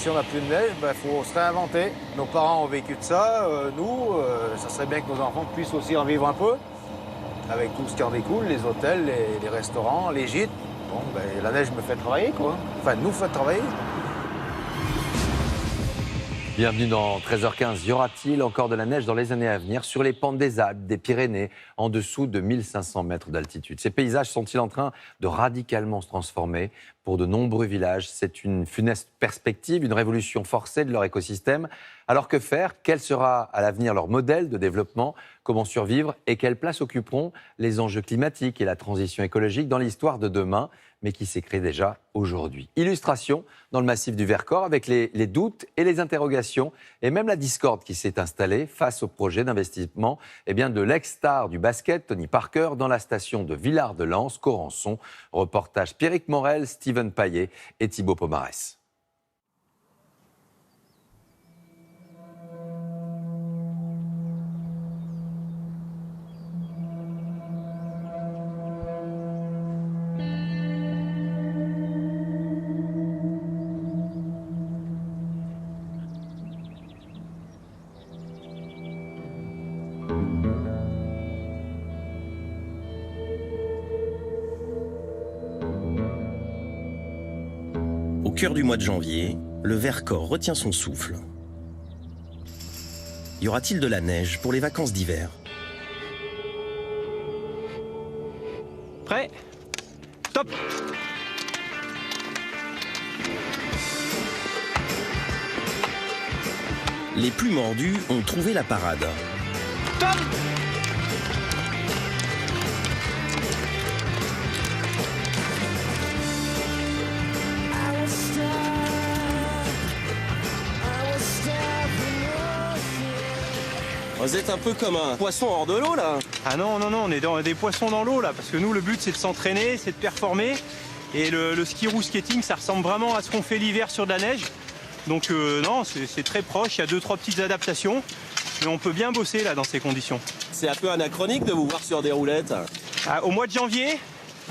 si on n'a plus de neige, il faut se réinventer. Nos parents ont vécu de ça, nous, ça serait bien que nos enfants puissent aussi en vivre un peu, avec tout ce qui en découle, les hôtels, les restaurants, les gîtes. Bon, la neige me fait travailler, quoi. Enfin, nous fait travailler. Bienvenue dans 13h15. Y aura-t-il encore de la neige dans les années à venir sur les pentes des Alpes, des Pyrénées, en dessous de 1500 mètres d'altitude? Ces paysages sont-ils en train de radicalement se transformer? Pour de nombreux villages, c'est une funeste perspective, une révolution forcée de leur écosystème. Alors que faire? Quel sera à l'avenir leur modèle de développement? Comment survivre? Et quelle place occuperont les enjeux climatiques et la transition écologique dans l'histoire de demain, mais qui s'écrit déjà aujourd'hui? Illustration dans le massif du Vercors avec les doutes et les interrogations et même la discorde qui s'est installée face au projet d'investissement de l'ex-star du basket, Tony Parker, dans la station de Villard-de-Lans, Corançon. Reportage Pierrick Morel, Steven Paillet et Thibaut Pomarès. Au cœur du mois de janvier, le Vercors retient son souffle. Y aura-t-il de la neige pour les vacances d'hiver? Prêt? Top! Les plus mordus ont trouvé la parade. Top! Vous êtes un peu comme un poisson hors de l'eau, là. Ah non, on est dans des poissons dans l'eau, là, parce que nous, le but, c'est de s'entraîner, c'est de performer. Et le ski roue skating, ça ressemble vraiment à ce qu'on fait l'hiver sur de la neige. Donc non, c'est très proche, il y a 2-3 petites adaptations. Mais on peut bien bosser, là, dans ces conditions. C'est un peu anachronique de vous voir sur des roulettes. Au mois de janvier,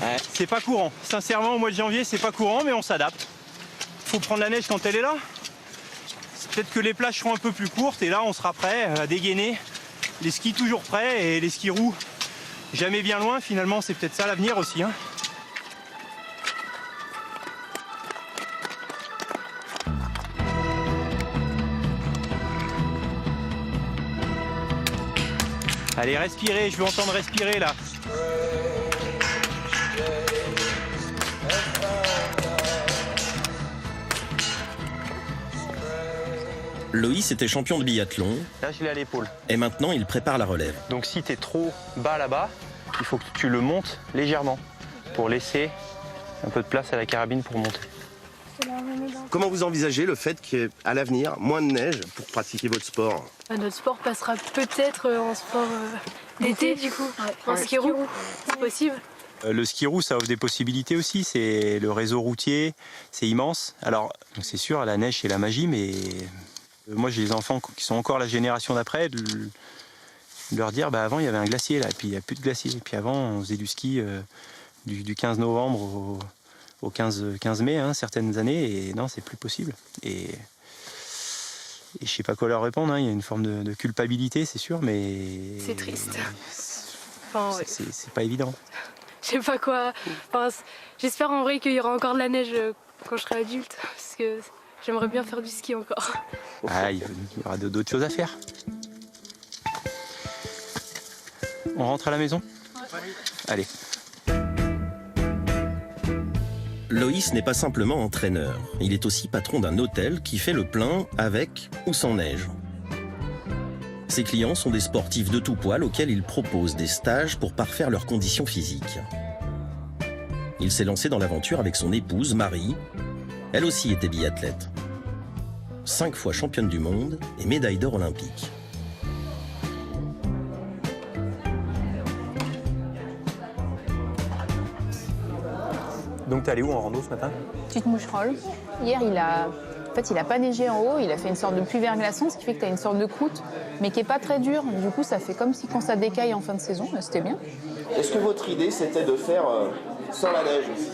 Ouais. c'est pas courant. Sincèrement, au mois de janvier, c'est pas courant, mais on s'adapte. Faut prendre la neige quand elle est là. Peut-être que les plages seront un peu plus courtes et là on sera prêt à dégainer. Les skis toujours prêts et les skis roues jamais bien loin. Finalement c'est peut-être ça l'avenir aussi. Hein. Allez respirez, je veux entendre respirer là. Loïs était champion de biathlon. Là je l'ai à l'épaule. Et maintenant il prépare la relève. Donc si tu es trop bas là-bas, il faut que tu le montes légèrement pour laisser un peu de place à la carabine pour monter. Comment vous envisagez le fait qu'il y ait à l'avenir moins de neige pour pratiquer votre sport? Notre sport passera peut-être en sport d'été du coup, en ski roue, c'est possible. Le ski roue, ça offre des possibilités aussi. C'est le réseau routier, c'est immense. Alors, c'est sûr, la neige, c'est la magie, mais moi, j'ai des enfants qui sont encore la génération d'après, de leur dire, avant, il y avait un glacier, là, et puis il n'y a plus de glacier. Et puis avant, on faisait du ski du 15 novembre au 15 mai, hein, certaines années, et non, c'est plus possible. Et je sais pas quoi leur répondre, hein. Il y a une forme de culpabilité, c'est sûr, mais... C'est triste. Enfin, ouais. C'est pas évident. Je sais pas quoi. Enfin, j'espère en vrai qu'il y aura encore de la neige quand je serai adulte, parce que j'aimerais bien faire du ski encore. Il y aura d'autres choses à faire. On rentre à la maison? Allez. Loïs n'est pas simplement entraîneur. Il est aussi patron d'un hôtel qui fait le plein avec ou sans neige. Ses clients sont des sportifs de tout poil auxquels il propose des stages pour parfaire leurs conditions physiques. Il s'est lancé dans l'aventure avec son épouse, Marie. Elle aussi était biathlète. 5 fois championne du monde et médaille d'or olympique. Donc t'es allé où en rando ce matin? Petite moucherolle. Hier, il a pas neigé en haut, il a fait une sorte de pluie verglaçon, ce qui fait que tu as une sorte de croûte, mais qui n'est pas très dure. Du coup, ça fait comme si quand ça décaille en fin de saison, c'était bien. Est-ce que votre idée, c'était de faire sans la neige aussi?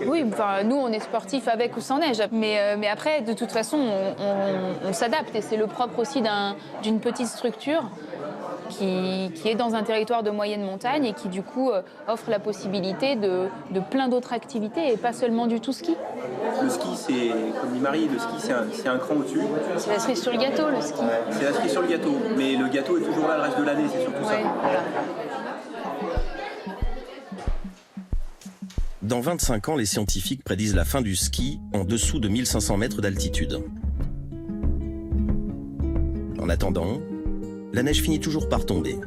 Oui, enfin, nous, on est sportifs avec ou sans neige. Mais après, de toute façon, on s'adapte. Et c'est le propre aussi d'une petite structure qui est dans un territoire de moyenne montagne et qui, du coup, offre la possibilité de plein d'autres activités et pas seulement du tout ski. Le ski, c'est, comme dit Marie, le ski, c'est un cran au-dessus. C'est la cerise sur le gâteau, le ski. Ouais, c'est la cerise sur le gâteau. Mais le gâteau est toujours là le reste de l'année, c'est surtout Ouais, ça. voilà. Dans 25 ans, les scientifiques prédisent la fin du ski en dessous de 1500 mètres d'altitude. En attendant, la neige finit toujours par tomber.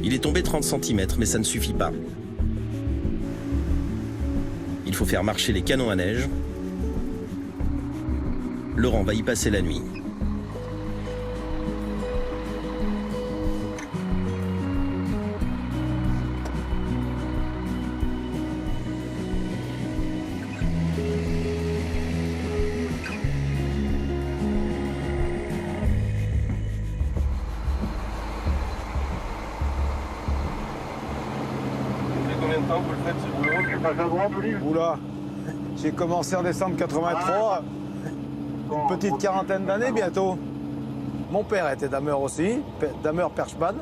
Il est tombé 30 cm, mais ça ne suffit pas. Il faut faire marcher les canons à neige. Laurent va y passer la nuit. Combien de temps vous le faites ce boulot? C'est pas à droite, Olive? Oula, j'ai commencé en décembre 83, une petite quarantaine d'années bientôt. Mon père était dameur aussi, dameur perchman.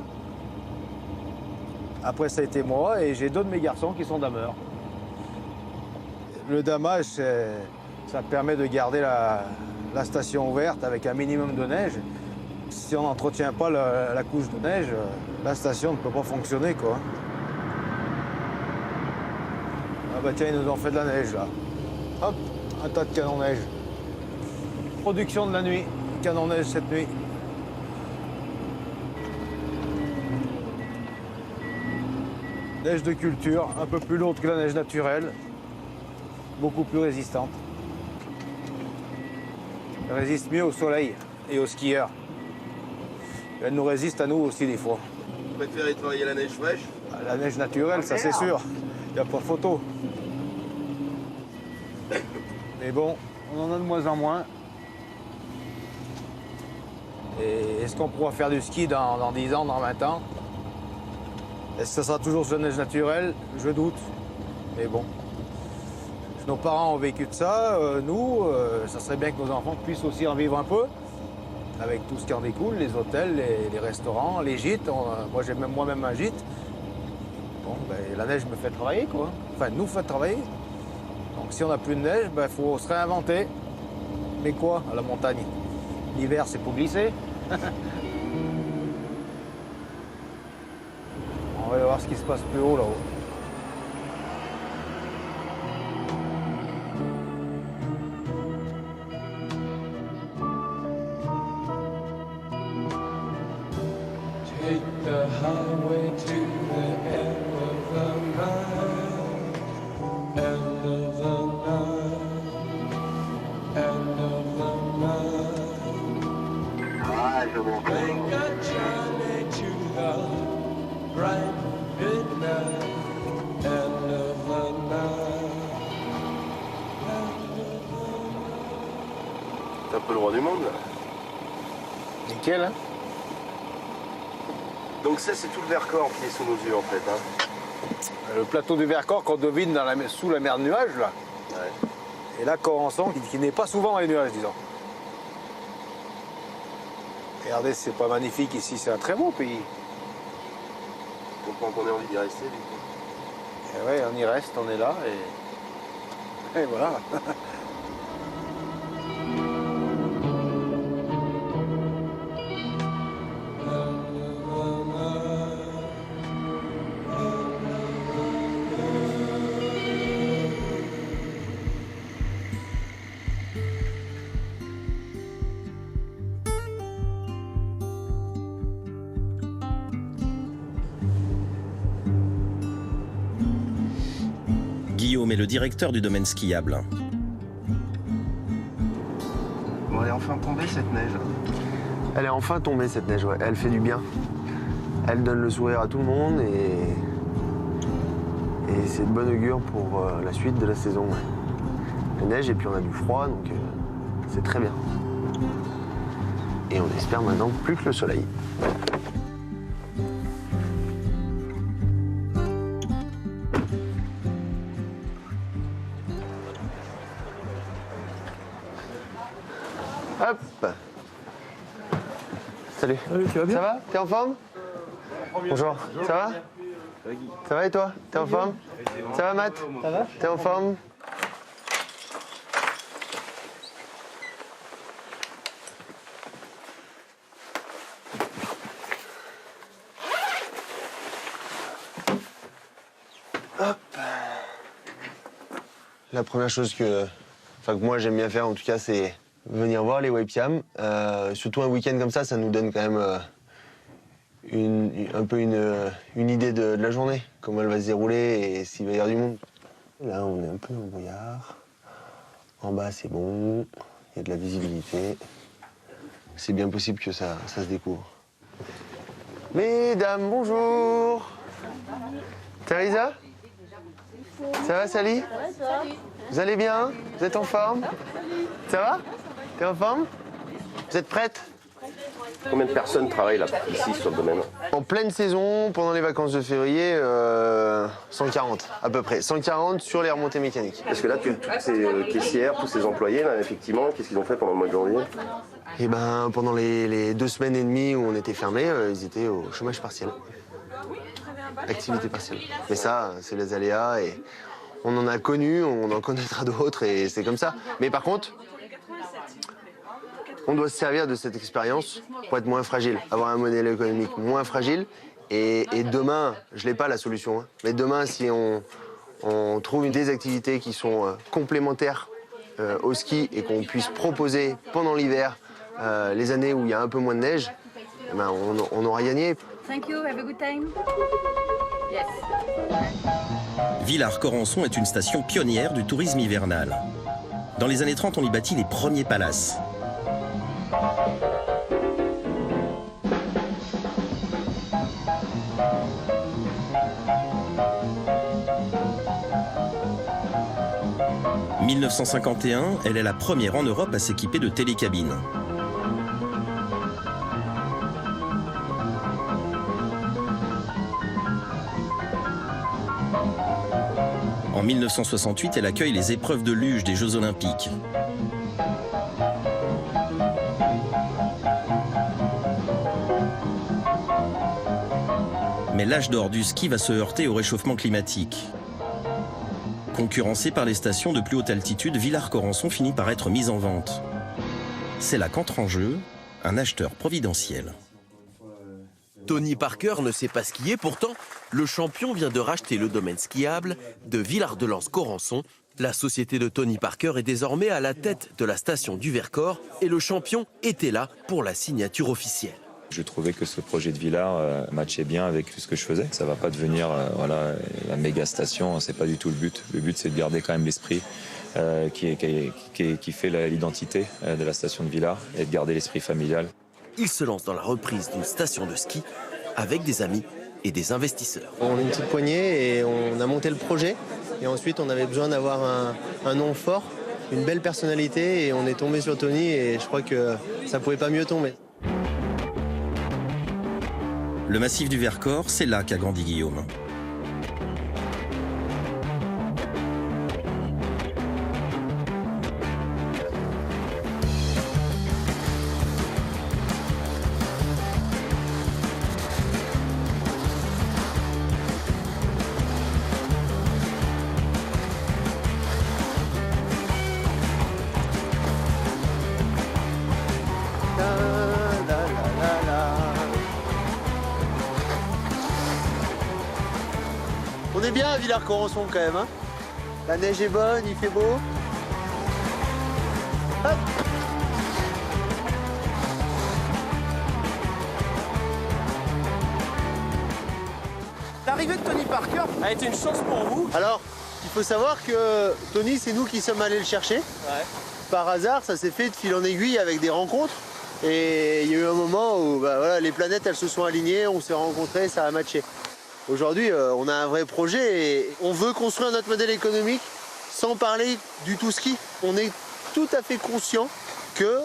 Après ça a été moi et j'ai deux de mes garçons qui sont dameurs. Le damage, ça permet de garder la station ouverte avec un minimum de neige. Si on n'entretient pas la couche de neige, la station ne peut pas fonctionner, quoi. Ah bah tiens, ils nous ont fait de la neige là. Hop, un tas de canons neige. Production de la nuit, canon neige cette nuit. Neige de culture, un peu plus lourde que la neige naturelle, beaucoup plus résistante. Elle résiste mieux au soleil et aux skieurs. Elle nous résiste à nous aussi des fois. Vous préférez travailler la neige fraîche? La neige naturelle, ça c'est sûr. Il n'y a pas photo. Mais bon, on en a de moins en moins. Et est-ce qu'on pourra faire du ski dans 10 ans, dans 20 ans? Est-ce que ça sera toujours sur la neige naturelle? Je doute. Mais bon. Nos parents ont vécu de ça. Nous, ça serait bien que nos enfants puissent aussi en vivre un peu. Avec tout ce qui en découle, les hôtels, les restaurants, les gîtes. Moi, j'ai moi-même un gîte. Bon, ben, la neige me fait travailler, quoi. Enfin, nous fait travailler. Donc, si on n'a plus de neige, il faut se réinventer. Mais quoi, à la montagne? L'hiver, c'est pour glisser. On va aller voir ce qui se passe plus haut, là-haut. Take the highway to the end of the night, end of the night, end of the night. Make a journey to the bright midnight, end of the night. C'est un peu le roi du monde, là. Nickel, hein? Donc ça, c'est tout le Vercors qui est sous nos yeux, en fait. Hein. Le plateau du Vercors qu'on devine sous la mer de nuages, là. Ouais. Et là, Corançon, qui n'est pas souvent dans les nuages, disons. Regardez, c'est pas magnifique ici, c'est un très beau pays. Je comprends qu'on ait envie d'y rester, du coup. Et ouais, on y reste, on est là, et voilà. Guillaume est le directeur du domaine skiable. elle est enfin tombée cette neige. Elle est enfin tombée cette neige, ouais. Elle fait du bien. Elle donne le sourire à tout le monde et c'est de bon augure pour la suite de la saison. Ouais. La neige et puis on a du froid, donc c'est très bien. Et on espère maintenant plus que le soleil. Hop. Salut. Salut, tu vas bien? Ça va? T'es en forme? Bonjour. Ça va? Ça va et toi? T'es en forme? Ça va, Matt? Ça va? T'es en forme? Hop. La première chose que moi j'aime bien faire en tout cas, c'est venir voir les webcams. Surtout un week-end comme ça nous donne quand même un peu une idée de la journée, comment elle va se dérouler et s'il va y avoir du monde. Là, on est un peu dans le brouillard. En bas, c'est bon. Il y a de la visibilité. C'est bien possible que ça se découvre. Mesdames, bonjour. Teresa? Ça va, Sally? Vous allez bien? Vous êtes en forme? Ça va? T'es en forme? Vous êtes prête? Combien de personnes travaillent là, ici sur le domaine? En pleine saison, pendant les vacances de février, 140 à peu près. 140 sur les remontées mécaniques. Parce que là, toutes ces caissières, tous ces employés, là, effectivement, qu'est-ce qu'ils ont fait pendant le mois de janvier? Et ben, pendant les 2 semaines et demie où on était fermés, ils étaient au chômage partiel. Activité partielle. Mais ça, c'est les aléas et on en a connu, on en connaîtra d'autres et c'est comme ça. Mais par contre, on doit se servir de cette expérience pour être moins fragile, avoir un modèle économique moins fragile. Et demain, je n'ai pas la solution, hein, mais demain, si on trouve des activités qui sont complémentaires au ski et qu'on puisse proposer pendant l'hiver, les années où il y a un peu moins de neige, eh ben, on aura gagné. Thank you, have a good time. Yes. Villars-Corançon est une station pionnière du tourisme hivernal. Dans les années 30, on y bâtit les premiers palaces. En 1951, elle est la première en Europe à s'équiper de télécabines. En 1968, elle accueille les épreuves de luge des Jeux Olympiques. Mais l'âge d'or du ski va se heurter au réchauffement climatique. Concurrencée par les stations de plus haute altitude, Villars-Corançon finit par être mise en vente. C'est là qu'entre en jeu un acheteur providentiel. Tony Parker ne sait pas skier, pourtant, le champion vient de racheter le domaine skiable de Villars-de-Lans-Corançon. La société de Tony Parker est désormais à la tête de la station du Vercors et le champion était là pour la signature officielle. Je trouvais que ce projet de Villars matchait bien avec ce que je faisais. Ça ne va pas devenir voilà, la méga station, c'est pas du tout le but. Le but, c'est de garder quand même l'esprit qui fait l'identité de la station de Villars et de garder l'esprit familial. Il se lance dans la reprise d'une station de ski avec des amis et des investisseurs. On est une petite poignée et on a monté le projet. Et ensuite, on avait besoin d'avoir un nom fort, une belle personnalité. Et on est tombé sur Tony et je crois que ça ne pouvait pas mieux tomber. Le massif du Vercors, c'est là qu'a grandi Guillaume. On est bien à Villars-Corançon quand même, hein. La neige est bonne, il fait beau. Hop. L'arrivée de Tony Parker a été une chance pour vous. Alors, Il faut savoir que Tony, c'est nous qui sommes allés le chercher. Ouais. Par hasard, ça s'est fait de fil en aiguille avec des rencontres. Et il y a eu un moment où voilà, les planètes elles se sont alignées, on s'est rencontrés, ça a matché. Aujourd'hui, on a un vrai projet et on veut construire notre modèle économique sans parler du tout ski. On est tout à fait conscient que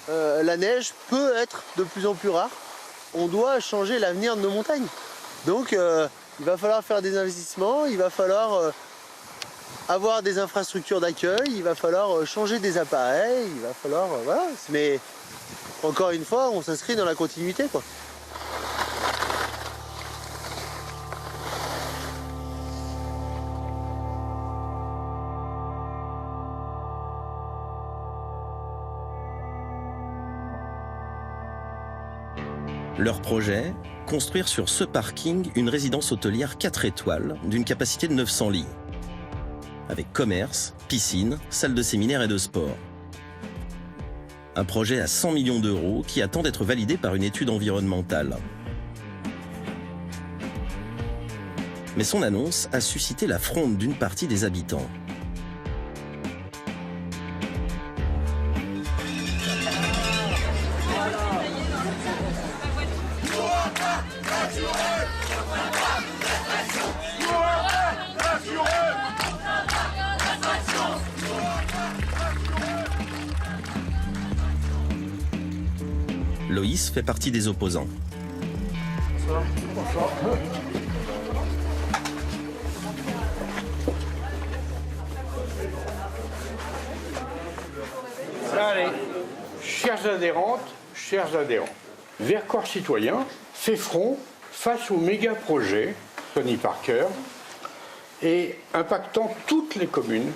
la neige peut être de plus en plus rare. On doit changer l'avenir de nos montagnes. Donc il va falloir faire des investissements, il va falloir avoir des infrastructures d'accueil, il va falloir changer des appareils, il va falloir... voilà. Mais encore une fois, on s'inscrit dans la continuité, quoi. Leur projet, construire sur ce parking une résidence hôtelière 4 étoiles d'une capacité de 900 lits. Avec commerce, piscine, salle de séminaire et de sport. Un projet à 100 millions d'euros qui attend d'être validé par une étude environnementale. Mais son annonce a suscité la fronde d'une partie des habitants. Loïs fait partie des opposants. Bonsoir. Allez, chères adhérentes, chers adhérents, Vercors Citoyen fait front face au méga projet Tony Parker et impactant toutes les communes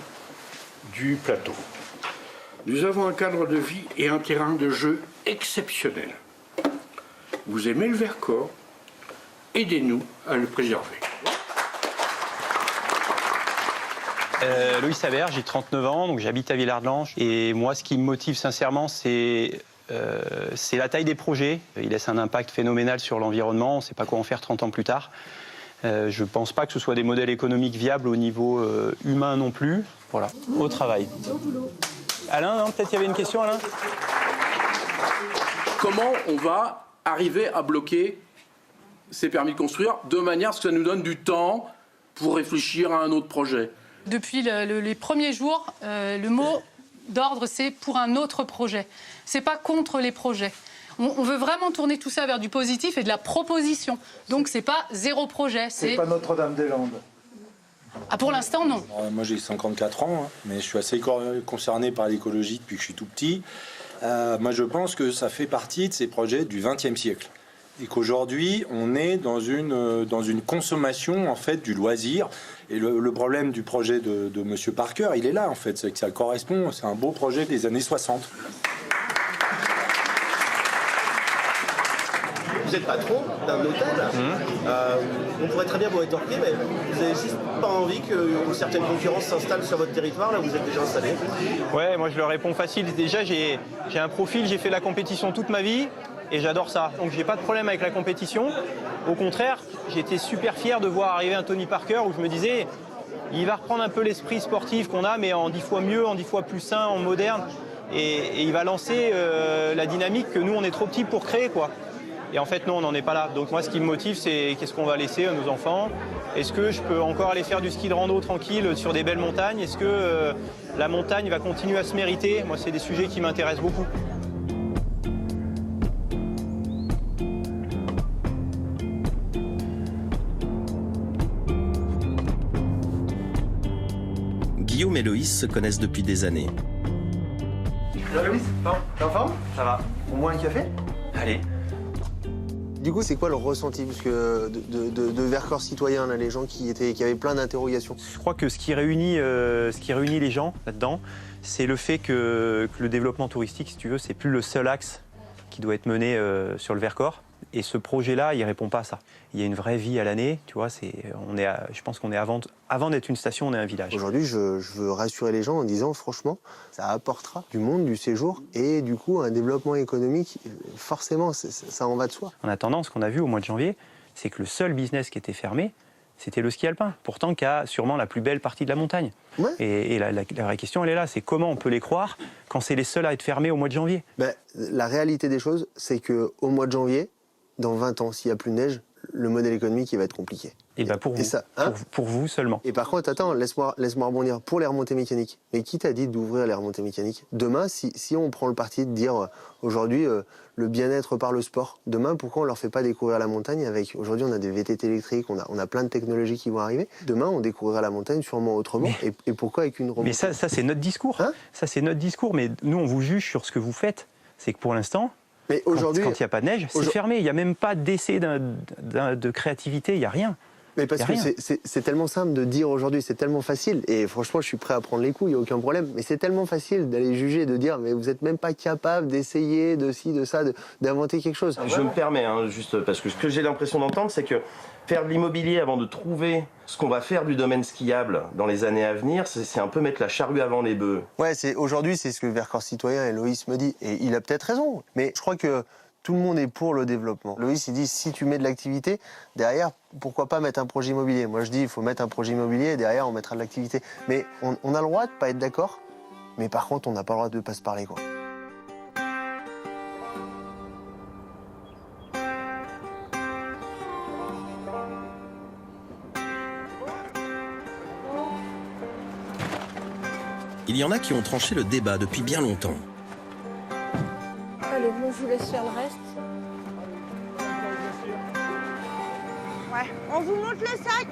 du plateau. Nous avons un cadre de vie et un terrain de jeu exceptionnel. Vous aimez le Vercors, aidez-nous à le préserver. Loïs Habert, j'ai 39 ans, donc j'habite à Villard-de-Lans. Et moi, ce qui me motive sincèrement, c'est la taille des projets. Ils laissent un impact phénoménal sur l'environnement. On ne sait pas quoi en faire 30 ans plus tard. Je ne pense pas que ce soit des modèles économiques viables au niveau humain non plus. Voilà, au travail. Alain, non, peut-être qu'il y avait une question, Alain ? Comment on va arriver à bloquer ces permis de construire de manière à ce que ça nous donne du temps pour réfléchir à un autre projet ? Depuis les premiers jours, le mot d'ordre, c'est pour un autre projet. C'est pas contre les projets. On veut vraiment tourner tout ça vers du positif et de la proposition. Donc c'est pas zéro projet. C'est pas Notre-Dame-des-Landes. Ah, pour l'instant, non. Moi, j'ai 54 ans, mais je suis assez concerné par l'écologie depuis que je suis tout petit. Moi, je pense que ça fait partie de ces projets du XXe siècle. Et qu'aujourd'hui, on est dans une consommation, en fait, du loisir. Et le problème du projet de M. Parker, il est là, en fait. C'est que ça correspond, c'est un beau projet des années 60. Vous êtes patron d'un hôtel, on pourrait très bien vous rétorquer, mais vous n'avez juste pas envie qu'une certaine concurrence s'installe sur votre territoire, là où vous êtes déjà installé? Ouais, moi je leur réponds facile. Déjà, j'ai un profil, j'ai fait la compétition toute ma vie et j'adore ça. Donc j'ai pas de problème avec la compétition. Au contraire, j'étais super fier de voir arriver un Tony Parker où je me disais, il va reprendre un peu l'esprit sportif qu'on a, mais en 10 fois mieux, en 10 fois plus sain, en moderne. Et il va lancer la dynamique que nous, on est trop petits pour créer, quoi. Et en fait, non, on n'en est pas là. Donc moi, ce qui me motive, c'est qu'est-ce qu'on va laisser à nos enfants? Est-ce que je peux encore aller faire du ski de rando tranquille sur des belles montagnes? Est-ce que la montagne va continuer à se mériter? Moi, c'est des sujets qui m'intéressent beaucoup. Guillaume et Loïs se connaissent depuis des années. Loïs, t'es en forme? Ça va. Au moins un café? Allez. Du coup, c'est quoi le ressenti parce que de Vercors Citoyen, là, les gens qui avaient plein d'interrogations? Je crois que ce qui réunit les gens là-dedans, c'est le fait que le développement touristique, si tu veux, c'est plus le seul axe qui doit être mené sur le Vercors. Et ce projet-là, il répond pas à ça. Il y a une vraie vie à l'année, tu vois. Je pense qu'on est avant d'être une station, on est un village. Aujourd'hui, je veux rassurer les gens en disant, franchement, ça apportera du monde, du séjour et du coup un développement économique. Forcément, ça en va de soi. En attendant, ce qu'on a vu au mois de janvier, c'est que le seul business qui était fermé, c'était le ski alpin, pourtant qui a sûrement la plus belle partie de la montagne. Ouais. Et la vraie question, elle est là, c'est comment on peut les croire quand c'est les seuls à être fermés au mois de janvier? La réalité des choses, c'est qu'au mois de janvier, dans 20 ans, s'il n'y a plus de neige, le modèle économique il va être compliqué. Et pour vous, ça, pour vous seulement. Et par contre, attends, laisse-moi rebondir. Pour les remontées mécaniques, mais qui t'a dit d'ouvrir les remontées mécaniques? Demain, si on prend le parti de dire aujourd'hui le bien-être par le sport, demain, pourquoi on leur fait pas découvrir la montagne avec... Aujourd'hui, on a des VTT électriques, on a plein de technologies qui vont arriver. Demain, on découvrira la montagne sûrement autrement. Et pourquoi avec une remontée? Mais ça c'est notre discours. Ça, c'est notre discours. Mais nous, on vous juge sur ce que vous faites. C'est que pour l'instant... Mais quand il n'y a pas de neige, c'est fermé. Il n'y a même pas d'essai de créativité, il n'y a rien. Mais parce que c'est tellement simple de dire aujourd'hui, c'est tellement facile. Et franchement, je suis prêt à prendre les coups, il n'y a aucun problème. Mais c'est tellement facile d'aller juger, de dire, mais vous n'êtes même pas capable d'essayer de ci, de ça, d'inventer quelque chose. Je me permets, juste parce que ce que j'ai l'impression d'entendre, c'est que faire de l'immobilier avant de trouver ce qu'on va faire du domaine skiable dans les années à venir, c'est un peu mettre la charrue avant les bœufs. Ouais, aujourd'hui, c'est ce que Vercors Citoyen et Loïs me dit. Et il a peut-être raison. Mais je crois que tout le monde est pour le développement. Loïs, il dit, si tu mets de l'activité, derrière, pourquoi pas mettre un projet immobilier? Moi, je dis, il faut mettre un projet immobilier et derrière, on mettra de l'activité. Mais on a le droit de pas être d'accord, mais par contre, on n'a pas le droit de pas se parler, quoi. Il y en a qui ont tranché le débat depuis bien longtemps. Allez, moi je vous laisse faire le reste. Ouais, on vous monte le sac.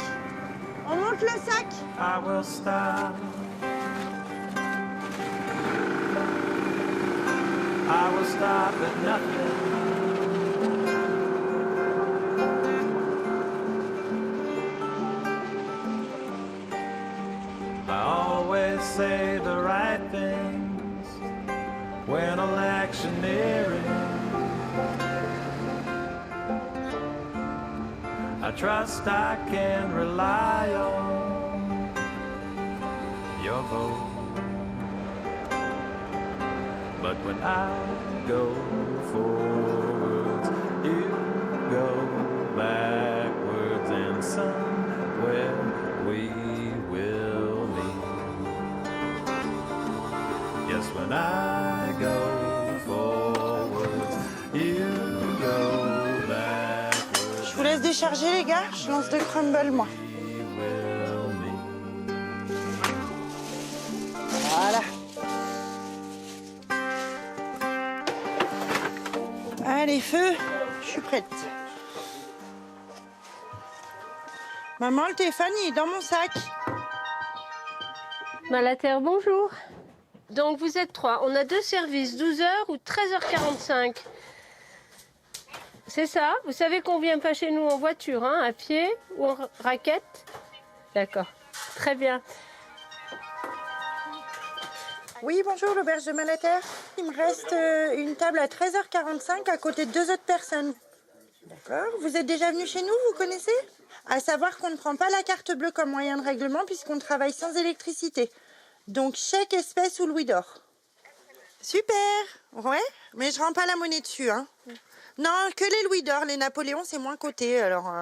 On monte le sac. I will stop. I will stop at nothing. I always say the right things when electioneering. I trust I can rely on your vote. But when I go forwards, you go backwards, and somewhere we will meet. Yes, when I go forwards, you go backwards. Je vous laisse décharger les gars, je lance 2 crumbles moi. Voilà. Allez, feu, je suis prête. Maman, le téléphone, il est dans mon sac. Malater, bonjour. Donc vous êtes 3. On a 2 services, 12h ou 13h45. C'est ça? Vous savez qu'on vient pas chez nous en voiture, hein, à pied ou en raquette? D'accord. Très bien. Oui, bonjour, l'auberge de Malater. Il me reste une table à 13h45 à côté de 2 autres personnes. D'accord. Vous êtes déjà venu chez nous, vous connaissez? À savoir qu'on ne prend pas la carte bleue comme moyen de règlement puisqu'on travaille sans électricité. Donc chèque, espèce ou louis d'or. Super. Ouais, mais je rends pas la monnaie dessus, hein. Non, que les louis d'or, les Napoléons, c'est moins coté. Alors,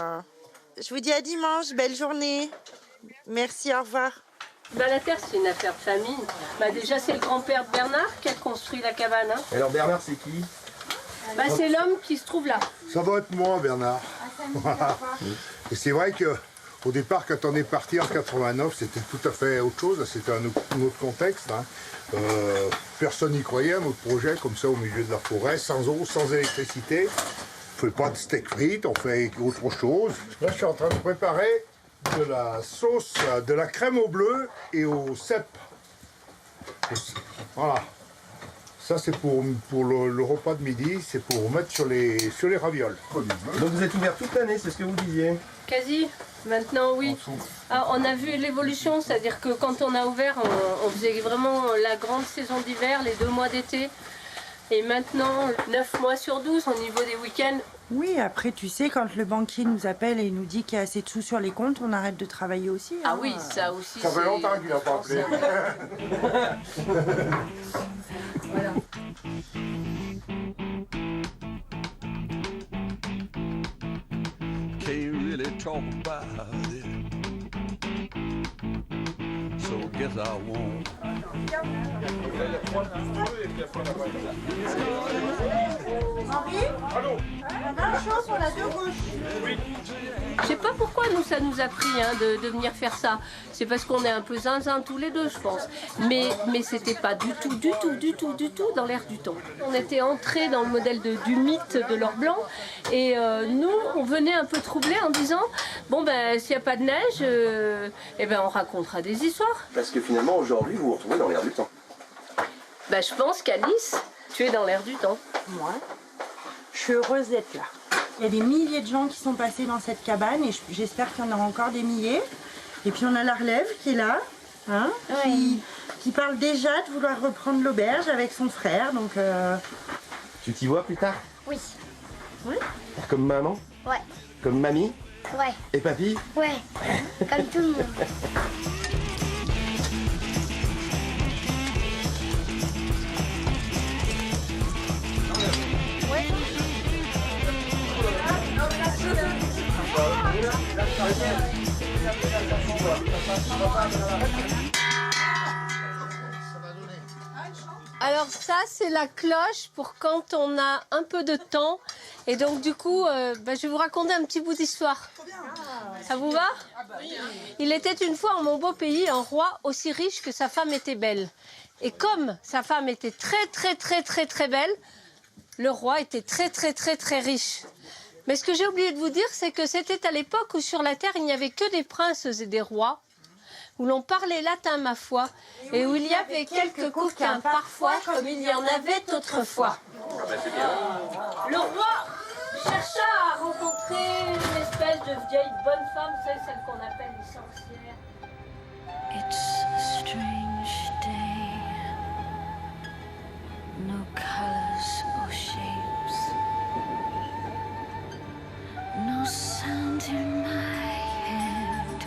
je vous dis à dimanche, belle journée. Merci, au revoir. Malater, c'est une affaire de famille. Bah déjà, c'est le grand-père de Bernard qui a construit la cabane. Hein. Alors Bernard, c'est qui? Bah, c'est l'homme qui se trouve là. Ça va être moi, Bernard. Voilà. Et c'est vrai qu'au départ, quand on est parti en 89, c'était tout à fait autre chose. C'était un autre contexte. Hein. Personne n'y croyait à notre projet, comme ça, au milieu de la forêt, sans eau, sans électricité. On ne fait pas de steak frites, on fait autre chose. Là, je suis en train de préparer de la sauce, de la crème au bleu et au cèpe. Voilà. Ça, c'est pour le repas de midi, c'est pour mettre sur les ravioles. Donc vous êtes ouvert toute l'année, c'est ce que vous disiez? Quasi. Maintenant, oui. Alors, on a vu l'évolution, c'est-à-dire que quand on a ouvert, on faisait vraiment la grande saison d'hiver, les 2 mois d'été. Et maintenant, 9 mois sur 12, au niveau des week-ends. Oui, après, tu sais, quand le banquier nous appelle et nous dit qu'il y a assez de sous sur les comptes, on arrête de travailler aussi. Ah oui, ça aussi. Ça fait longtemps qu'il n'a pas appelé. Voilà. Can't really talk about it. as I want. Henri, on a un champ sur la 2 gauche. Je sais pas pourquoi ça nous a pris de venir faire ça. C'est parce qu'on est un peu zinzin tous les deux, je pense. Mais c'était pas du tout dans l'air du temps. On était entrés dans le modèle du mythe de l'or blanc. Et nous, on venait un peu troubler en disant, bon ben s'il n'y a pas de neige, eh ben on racontera des histoires. Parce que finalement, aujourd'hui, vous vous retrouvez dans l'air du temps. Ben, je pense qu'Alice, tu es dans l'air du temps. Moi, je suis heureuse d'être là. Il y a des milliers de gens qui sont passés dans cette cabane et j'espère qu'il y en aura encore des milliers. Et puis on a la relève qui est là, hein, qui parle déjà de vouloir reprendre l'auberge avec son frère. Donc, Tu t'y vois plus tard? Oui. Oui. Comme maman? Ouais. Comme mamie? Ouais. Et papy? Ouais. Comme tout le monde. Alors ça, c'est la cloche pour quand on a un peu de temps. Et donc du coup, je vais vous raconter un petit bout d'histoire. Ça vous va? Il était une fois en mon beau pays un roi aussi riche que sa femme était belle. Et comme sa femme était très belle, le roi était très riche. Mais ce que j'ai oublié de vous dire, c'est que c'était à l'époque où sur la terre, il n'y avait que des princes et des rois, où l'on parlait latin, ma foi, et où il y avait quelques coquins parfois, comme il y en avait autrefois. Le roi chercha à rencontrer une espèce de vieille bonne femme, c'est celle qu'on appelle les sorcières. It's a strange day. No colors or shapes. No sound in my head.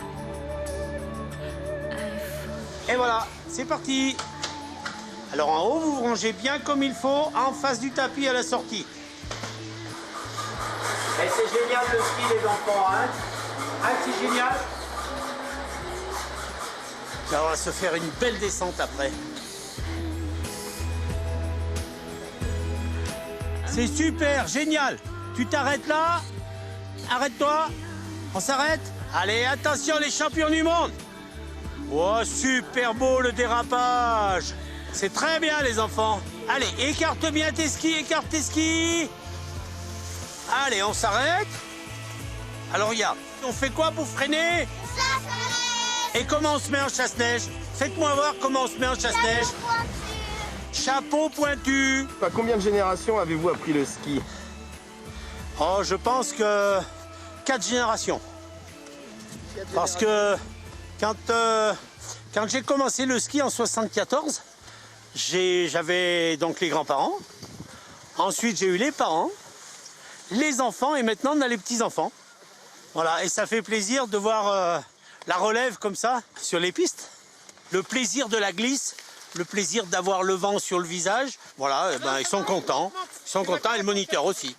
Et voilà, c'est parti. Alors en haut, vous vous rangez bien comme il faut, en face du tapis à la sortie. Et c'est génial le ski, les enfants, hein? Hein, c'est génial. Ça va se faire une belle descente après. C'est super, génial. Tu t'arrêtes là. Arrête-toi. On s'arrête. Allez, attention les champions du monde. Oh, super beau le dérapage. C'est très bien les enfants. Allez, écarte bien tes skis, écarte tes skis. Allez, on s'arrête. Alors regarde, on fait quoi pour freiner? Et comment on se met en chasse-neige? Faites-moi voir comment on se met en chasse-neige. Chapeau pointu. À combien de générations avez-vous appris le ski? Oh, je pense que 4 générations. Parce que quand j'ai commencé le ski en 74, j'avais donc les grands-parents. Ensuite, j'ai eu les parents, les enfants et maintenant on a les petits-enfants. Voilà, et ça fait plaisir de voir la relève comme ça sur les pistes. Le plaisir de la glisse, le plaisir d'avoir le vent sur le visage. Voilà, et ben, ils sont contents. Ils sont contents et le moniteur aussi.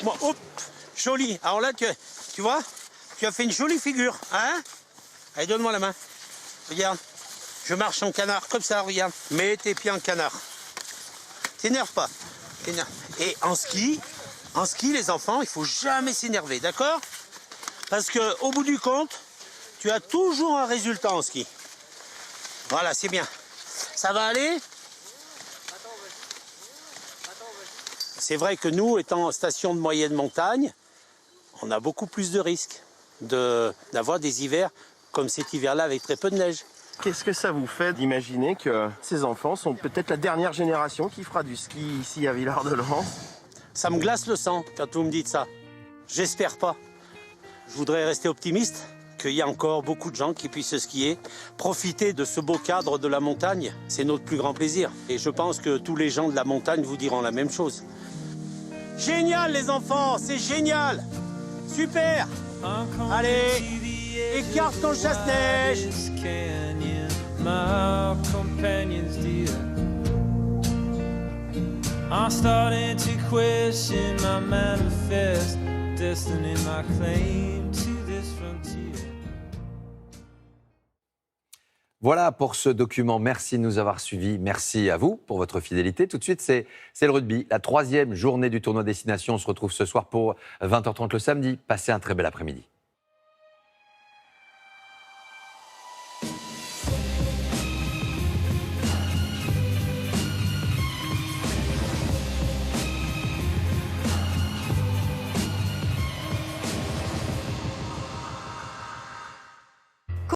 Bon, hop, joli. Alors là, tu vois, tu as fait une jolie figure. Hein? Allez, donne-moi la main. Regarde, je marche en canard comme ça, regarde. Mets tes pieds en canard. T'énerve pas. Et en ski, les enfants, il faut jamais s'énerver, d'accord? Parce qu'au bout du compte, tu as toujours un résultat en ski. Voilà, c'est bien. Ça va aller? C'est vrai que nous, étant en station de moyenne montagne, on a beaucoup plus de risques d'avoir des hivers comme cet hiver-là avec très peu de neige. Qu'est-ce que ça vous fait d'imaginer que ces enfants sont peut-être la dernière génération qui fera du ski ici à Villard-de-Lans? Ça me glace le sang quand vous me dites ça. J'espère pas. Je voudrais rester optimiste, qu'il y a encore beaucoup de gens qui puissent skier. Profiter de ce beau cadre de la montagne, c'est notre plus grand plaisir. Et je pense que tous les gens de la montagne vous diront la même chose. Génial les enfants, c'est génial. Super. Allez, écarte ton chasse-neige. My companions dear, I'm starting to question my manifest destiny, my claim to this frontier. Voilà pour ce document. Merci de nous avoir suivis. Merci à vous pour votre fidélité. Tout de suite, c'est le rugby. La 3e journée du tournoi Destination. On se retrouve ce soir pour 20h30 le samedi. Passez un très bel après-midi.